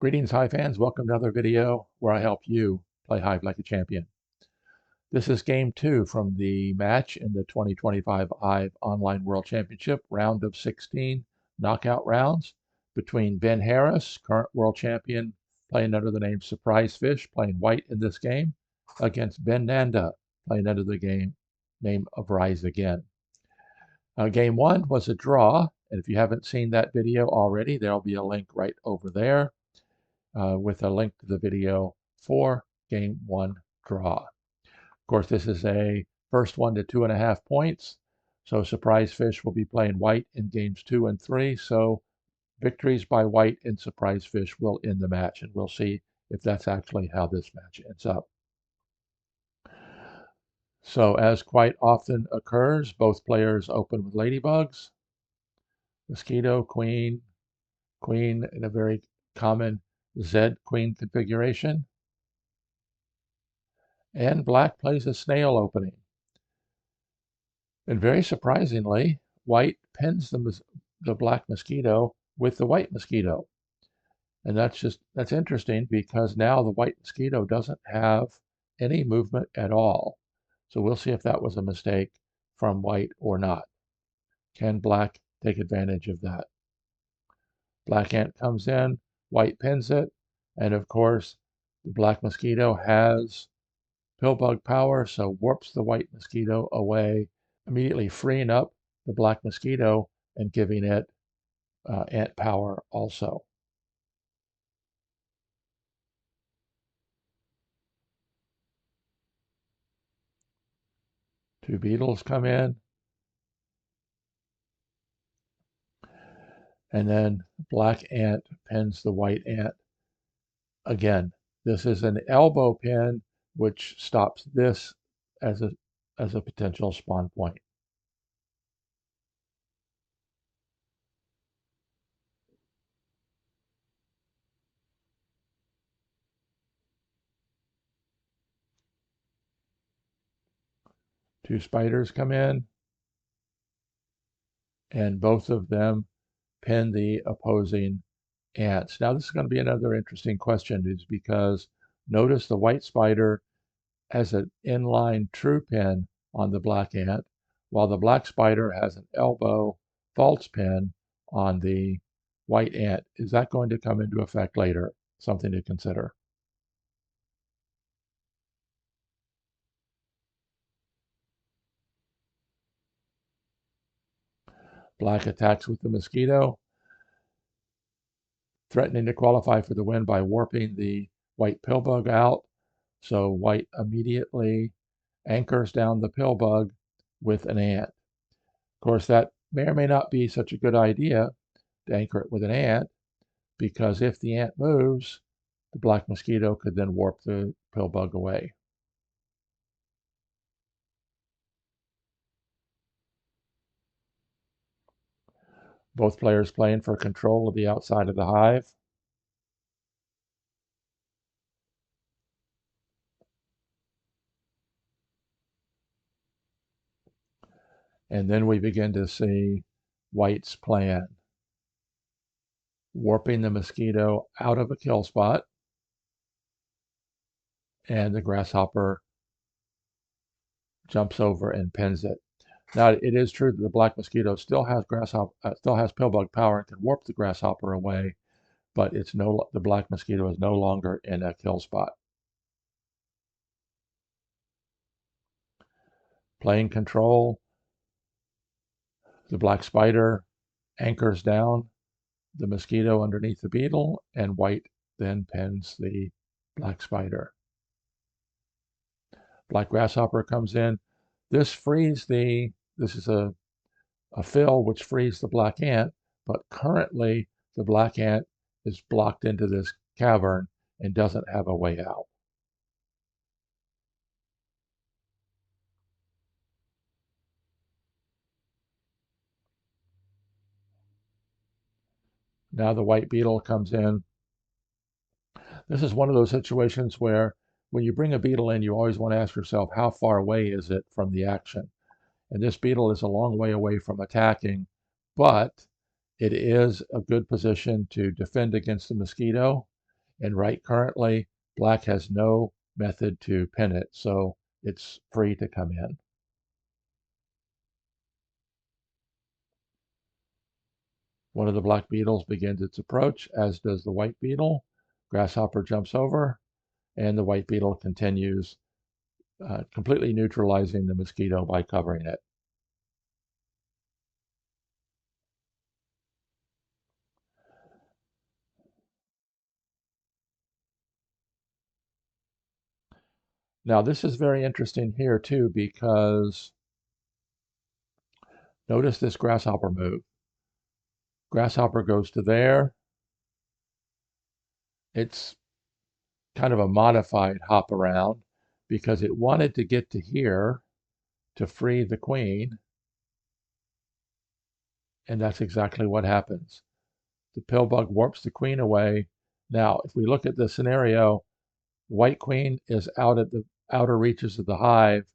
Greetings, Hive fans. Welcome to another video where I help you play Hive like a champion. This is game 2 from the match in the 2025 Hive Online World Championship round of 16 knockout rounds between Ben Harris, current world champion, playing under the name Suprisefish, playing white in this game, against Ben Nanda, playing under the name of rizeagain. Game 1 was a draw, and if you haven't seen that video already, there'll be a link right over there. With a link to the video for game 1 draw. Of course, this is a first 1 to 2.5 points. So Suprisefish will be playing white in games 2 and 3. So victories by white and Suprisefish will end the match. And we'll see if that's actually how this match ends up. So as quite often occurs, both players open with ladybugs. Mosquito, queen, queen in a very common Z queen configuration. And black plays a snail opening. And very surprisingly, white pins the black mosquito with the white mosquito. And that's interesting because now the white mosquito doesn't have any movement at all. So we'll see if that was a mistake from white or not. Can black take advantage of that? Black ant comes in, white pins it, and of course the black mosquito has pillbug power, so warps the white mosquito away, immediately freeing up the black mosquito and giving it ant power also. Two beetles come in, and then black ant pins the white ant. Again, this is an elbow pin, which stops this as a potential spawn point. Two spiders come in, and both of them pin the opposing ants. Now, this is going to be another interesting question, is because notice the white spider has an inline true pin on the black ant, while the black spider has an elbow false pin on the white ant. Is that going to come into effect later? Something to consider. Black attacks with the mosquito, threatening to qualify for the win by warping the white pillbug out. So white immediately anchors down the pillbug with an ant. Of course, that may or may not be such a good idea to anchor it with an ant, because if the ant moves, the black mosquito could then warp the pillbug away. Both players playing for control of the outside of the hive. And then we begin to see white's plan. Warping the mosquito out of a kill spot, and the grasshopper jumps over and pins it. Now, it is true that the black mosquito still has pillbug power and can warp the grasshopper away, but the black mosquito is no longer in a kill spot. Playing control, the black spider anchors down the mosquito underneath the beetle, and white then pins the black spider. Black grasshopper comes in. This is a fill which frees the black ant, but currently the black ant is blocked into this cavern and doesn't have a way out. Now the white beetle comes in. This is one of those situations where when you bring a beetle in, you always want to ask yourself, how far away is it from the action? And this beetle is a long way away from attacking, but it is a good position to defend against the mosquito. And right currently, black has no method to pin it, so it's free to come in. One of the black beetles begins its approach, as does the white beetle. Grasshopper jumps over, and the white beetle continues, completely neutralizing the mosquito by covering it. Now, this is very interesting here too, because notice this grasshopper move. Grasshopper goes to there. It's kind of a modified hop around because it wanted to get to here to free the queen, and that's exactly what happens. The pill bug warps the queen away. Now, if we look at the scenario, white queen is out at the outer reaches of the hive.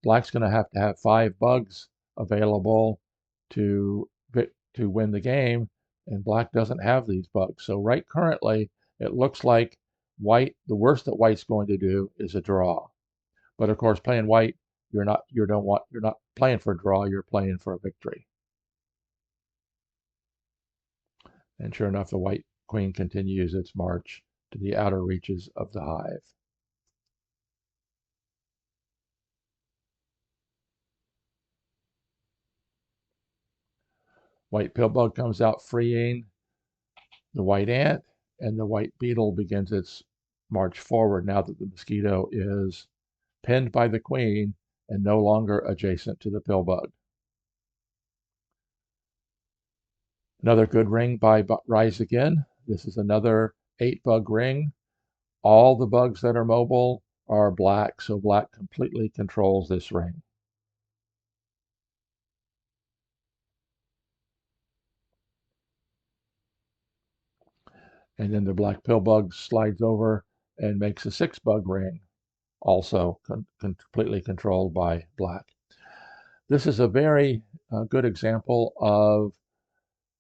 Black's going to have 5 bugs available to win the game, and black doesn't have these bugs. So right currently, it looks like white, the worst that white's going to do is a draw. But of course, playing white, you're not playing for a draw, you're playing for a victory. And sure enough, the white queen continues its march to the outer reaches of the hive. White pillbug comes out freeing the white ant, and the white beetle begins its march forward now that the mosquito is pinned by the queen and no longer adjacent to the pillbug. Another good ring by rizeagain. This is another 8-bug ring. All the bugs that are mobile are black, so black completely controls this ring. And then the black pillbug slides over and makes a 6-bug ring, also completely controlled by black. This is a very good example of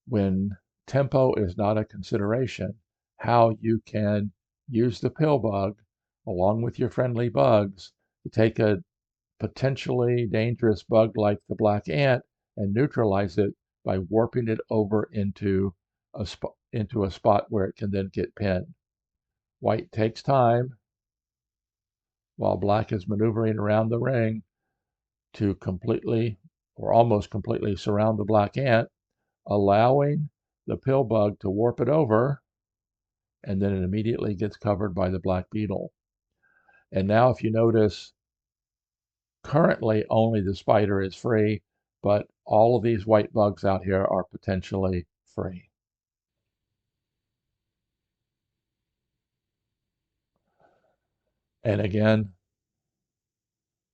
when tempo is not a consideration, how you can use the pill bug along with your friendly bugs to take a potentially dangerous bug like the black ant and neutralize it by warping it over into a spot where it can then get pinned. White takes time while black is maneuvering around the ring to completely or almost completely surround the black ant, allowing the pill bug to warp it over, and then it immediately gets covered by the black beetle. And now if you notice, currently only the spider is free, but all of these white bugs out here are potentially free. And again,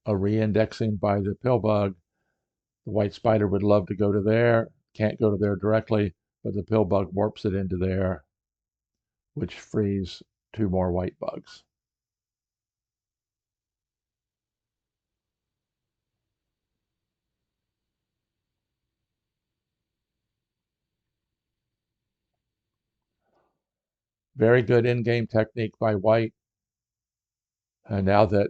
a re-indexing by the pill bug. The white spider would love to go to there, can't go to there directly, but the pill bug warps it into there, which frees 2 more white bugs. Very good in-game technique by white. And now that,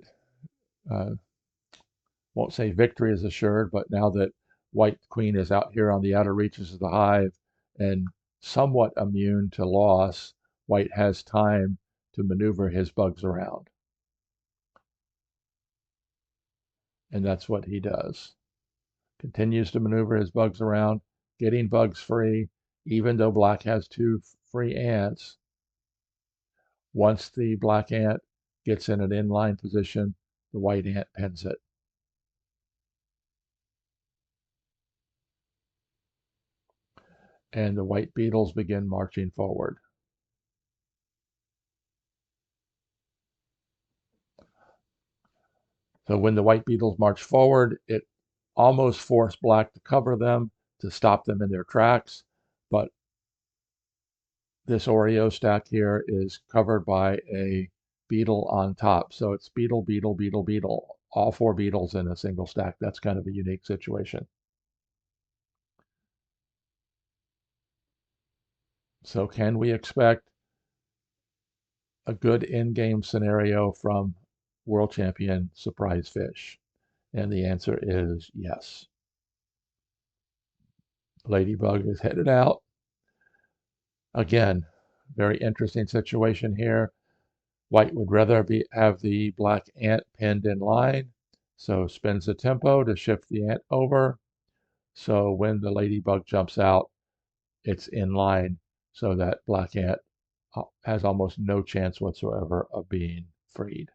won't say victory is assured, but now that white queen is out here on the outer reaches of the hive and somewhat immune to loss, white has time to maneuver his bugs around. And that's what he does. Continues to maneuver his bugs around, getting bugs free, even though black has 2 free ants. Once the black ant gets in an inline position, the white ant pins it. And the white beetles begin marching forward. So when the white beetles march forward, it almost forced black to cover them to stop them in their tracks. But this Oreo stack here is covered by a beetle on top. So it's beetle, beetle, beetle, beetle, all 4 beetles in a single stack. That's kind of a unique situation. So can we expect a good in-game scenario from world champion Surprise Fish? And the answer is yes. Ladybug is headed out. Again, very interesting situation here. White would rather have the black ant pinned in line, so spins the tempo to shift the ant over. So when the ladybug jumps out, it's in line so that black ant has almost no chance whatsoever of being freed.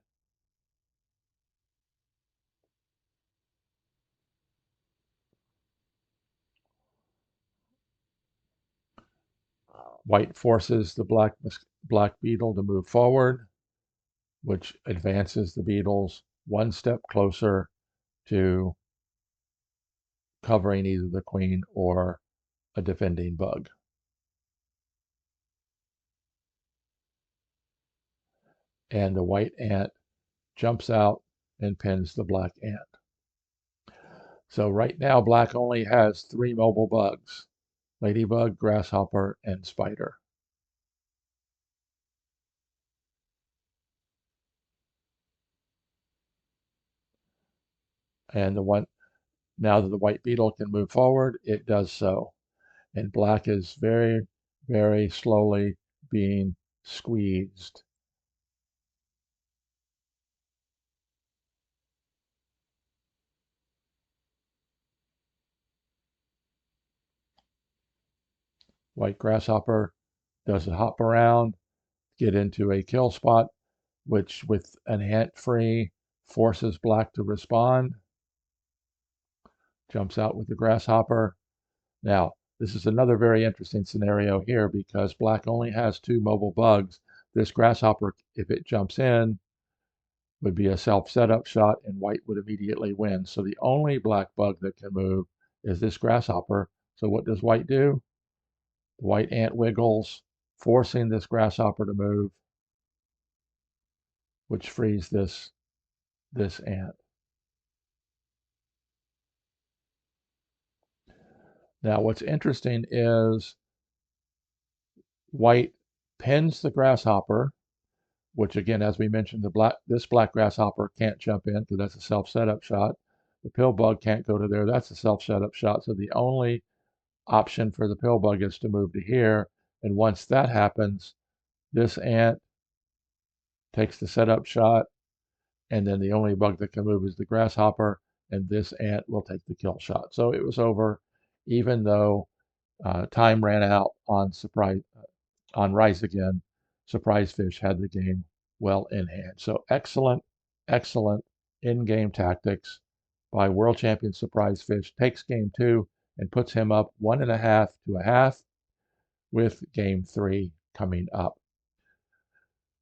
White forces the black beetle to move forward, which advances the beetles one step closer to covering either the queen or a defending bug. And the white ant jumps out and pins the black ant. So right now, black only has 3 mobile bugs: ladybug, grasshopper, and spider. And now that the white beetle can move forward, it does so. And black is very, very slowly being squeezed. White grasshopper does a hop around, get into a kill spot, which with an ant free forces black to respond. Jumps out with the grasshopper. Now, this is another very interesting scenario here because black only has 2 mobile bugs. This grasshopper, if it jumps in, would be a self-setup shot and white would immediately win. So the only black bug that can move is this grasshopper. So what does white do? The white ant wiggles, forcing this grasshopper to move, which frees this ant. Now what's interesting is white pins the grasshopper, which again, as we mentioned, this black grasshopper can't jump in because that's a self-setup shot. The pill bug can't go to there. That's a self-setup shot. So the only option for the pill bug is to move to here. And once that happens, this ant takes the setup shot, and then the only bug that can move is the grasshopper, and this ant will take the kill shot. So it was over, even though time ran out on rizeagain. Surprise Fish had the game well in hand. So excellent, excellent in-game tactics by world champion Surprise Fish. Takes game 2 and puts him up 1.5 to a half, with game 3 coming up.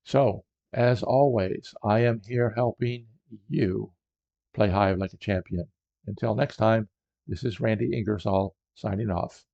So, as always, I am here helping you play Hive like a champion. Until next time, this is Randy Ingersoll signing off.